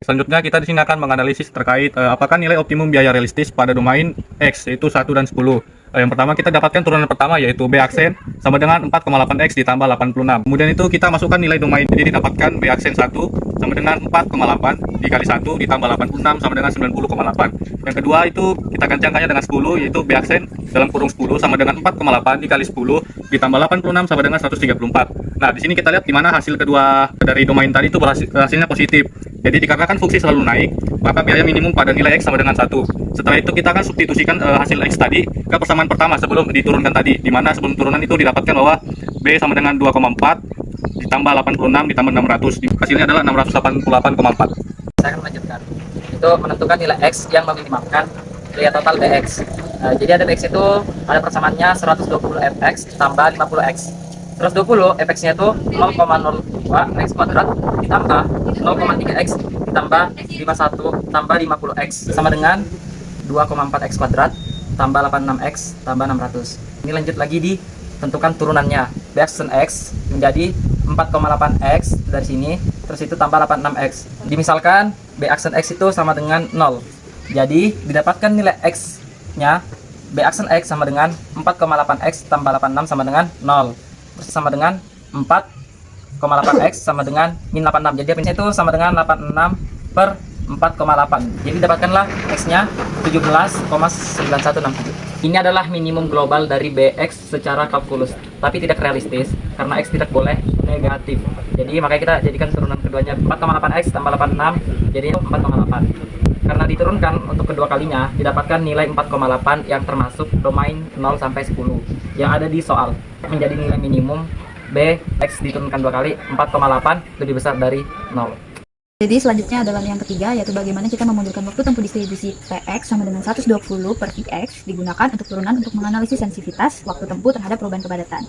Selanjutnya kita di sini akan menganalisis terkait apakah nilai optimum biaya realistis pada domain X yaitu 1 dan 10. Yang pertama kita dapatkan turunan pertama yaitu B aksen sama dengan 4,8X ditambah 86. Kemudian itu kita masukkan nilai domain, jadi didapatkan B aksen 1 sama dengan 4,8 dikali 1 ditambah 86 sama dengan 90,8. Yang kedua itu kita ganti angkanya dengan 10 yaitu B aksen dalam kurung 10 sama dengan 4,8 dikali 10 ditambah 86 sama dengan 134. Nah, di sini kita lihat di mana hasil kedua dari domain tadi itu hasilnya positif. Jadi dikarenakan fungsi selalu naik, maka biaya minimum pada nilai X sama dengan 1. Setelah itu kita akan substitusikan hasil X tadi ke persamaan pertama sebelum diturunkan tadi, di mana sebelum turunan itu didapatkan bahwa B sama dengan 2,4 ditambah 86 ditambah 600. Hasilnya adalah 688,4. Saya akan melanjutkan. Itu menentukan nilai X yang meminimalkan biaya total BX. Jadi ada BX itu ada persamaannya 120 Fx tambah 50X. 120 Fx-nya itu 0,02 X kuadrat ditambah 0,3X ditambah 51 tambah 50X sama dengan 2,4 X kuadrat tambah 86X tambah 600. Ini lanjut lagi ditentukan turunannya. B aksen X menjadi 4,8X dari sini, terus itu tambah 86X. Dimisalkan B aksen X itu sama dengan 0. Jadi didapatkan nilai X-nya B aksen X sama dengan 4,8X tambah 86 sama dengan 0. Terus sama dengan 4,8X sama dengan min 86. Jadi X-nya itu sama dengan 86 per 4,8. Jadi dapatkanlah X-nya 17,9167. Ini adalah minimum global dari BX secara kalkulus, tapi tidak realistis karena X tidak boleh negatif. Jadi makanya kita jadikan turunan keduanya 4,8X tambah 86 jadi 4,8. Karena diturunkan untuk kedua kalinya didapatkan nilai 4,8 yang termasuk domain 0 sampai 10 yang ada di soal. Menjadi nilai minimum BX diturunkan dua kali 4,8 lebih besar dari 0. Jadi selanjutnya adalah yang ketiga, yaitu bagaimana kita memundurkan waktu tempuh distribusi PX sama dengan 120 per VX digunakan untuk turunan untuk menganalisis sensitivitas waktu tempuh terhadap perubahan kepadatan.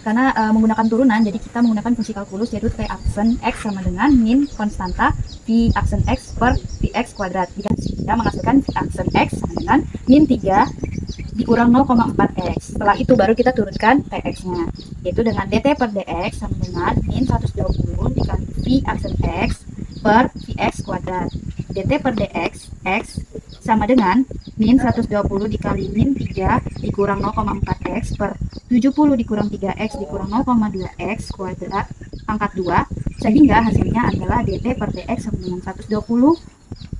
Karena menggunakan turunan, jadi kita menggunakan fungsi kalkulus yaitu T aksen X sama dengan min konstanta V aksen X per VX kuadrat. Jika kita menghasilkan V aksen X sama dengan min 3 dikurang 0,4X. Setelah itu baru kita turunkan PX-nya, yaitu dengan DT per DX sama dengan min 120 dikali V aksen X per Vx kuadrat. DT per dx X sama dengan min 120 dikali min 3 dikurang 0,4x per 70 dikurang 3x dikurang 0,2x kuadrat pangkat 2, sehingga hasilnya adalah DT per dx sama dengan 120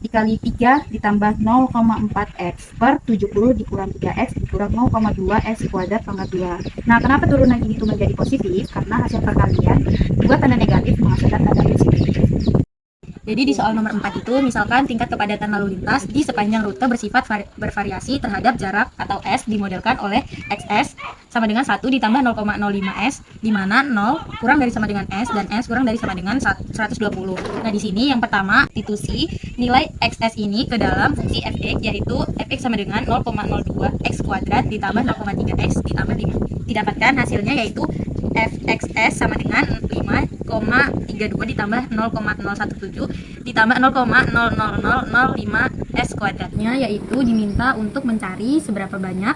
dikali 3 ditambah 0,4x per 70 dikurang 3x dikurang 0,2x kuadrat pangkat 2. Nah, kenapa turunan ini tuh menjadi positif? Karena hasil perkalian dua tanda negatif menghasilkan tanda positif. Jadi di soal nomor 4 itu, misalkan tingkat kepadatan lalu lintas di sepanjang rute bersifat bervariasi terhadap jarak atau S dimodelkan oleh XS sama dengan 1 ditambah 0,05S, di mana 0 kurang dari sama dengan S dan S kurang dari sama dengan 120. Nah, di sini yang pertama institusi nilai XS ini ke dalam fungsi Fx, yaitu Fx sama dengan 0,02X kuadrat ditambah 0,3X ditambah 5. Didapatkan hasilnya yaitu Fxs sama dengan 5,32 ditambah 0,017 ditambah 0,00005S kuadratnya, yaitu diminta untuk mencari seberapa banyak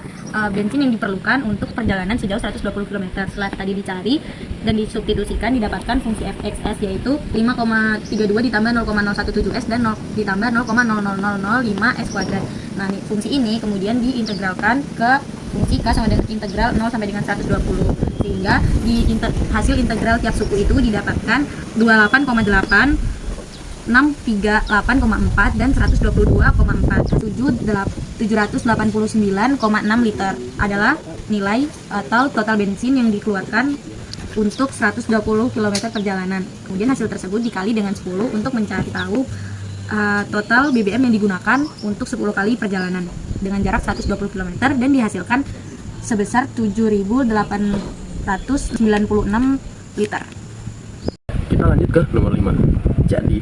bensin yang diperlukan untuk perjalanan sejauh 120 km. Setelah tadi dicari dan disubstitusikan didapatkan fungsi Fxs yaitu 5,32 ditambah 0,017S dan ditambah 0,00005S kuadrat. Nah, fungsi ini kemudian diintegralkan ke fungsi K sama dengan integral 0 sampai dengan 120, sehingga di hasil integral tiap suku itu didapatkan 28,8, 638,4 dan 122,4. 789,6 liter adalah nilai atau total bensin yang dikeluarkan untuk 120 km perjalanan. Kemudian hasil tersebut dikali dengan 10 untuk mencari tahu total BBM yang digunakan untuk 10 kali perjalanan dengan jarak 120 km dan dihasilkan sebesar 7.896 liter. Kita lanjut ke nomor 5. Jadi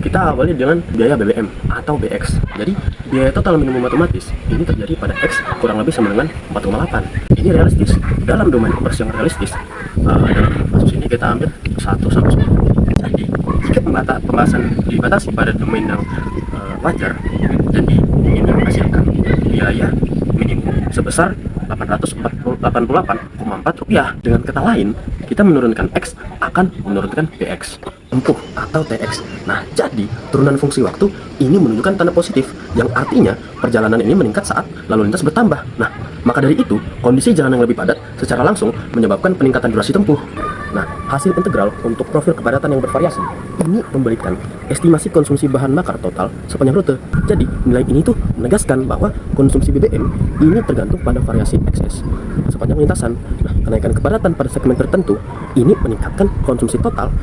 kita awali dengan biaya BBM atau BX. Jadi biaya total minimum matematis ini terjadi pada X kurang lebih sama dengan 4,8. Ini realistis dalam domain konversi yang realistis. Dalam kasus ini kita ambil 1 sampai 10. Jadi jika pembahasan dibatasi pada domain yang wajar, jadi ini menghasilkan biaya minimum sebesar 888,4 rupiah. Dengan kata lain, kita menurunkan X akan menurunkan BX. tempuh atau TX. Nah, jadi turunan fungsi waktu ini menunjukkan tanda positif, yang artinya perjalanan ini meningkat saat lalu lintas bertambah. Nah, maka dari itu, kondisi jalan yang lebih padat secara langsung menyebabkan peningkatan durasi tempuh. Nah, hasil integral untuk profil kepadatan yang bervariasi ini memberikan estimasi konsumsi bahan bakar total sepanjang rute. Jadi, nilai ini tuh menegaskan bahwa konsumsi BBM ini tergantung pada variasi XS sepanjang lintasan. Nah, kenaikan kepadatan pada segmen tertentu ini meningkatkan konsumsi total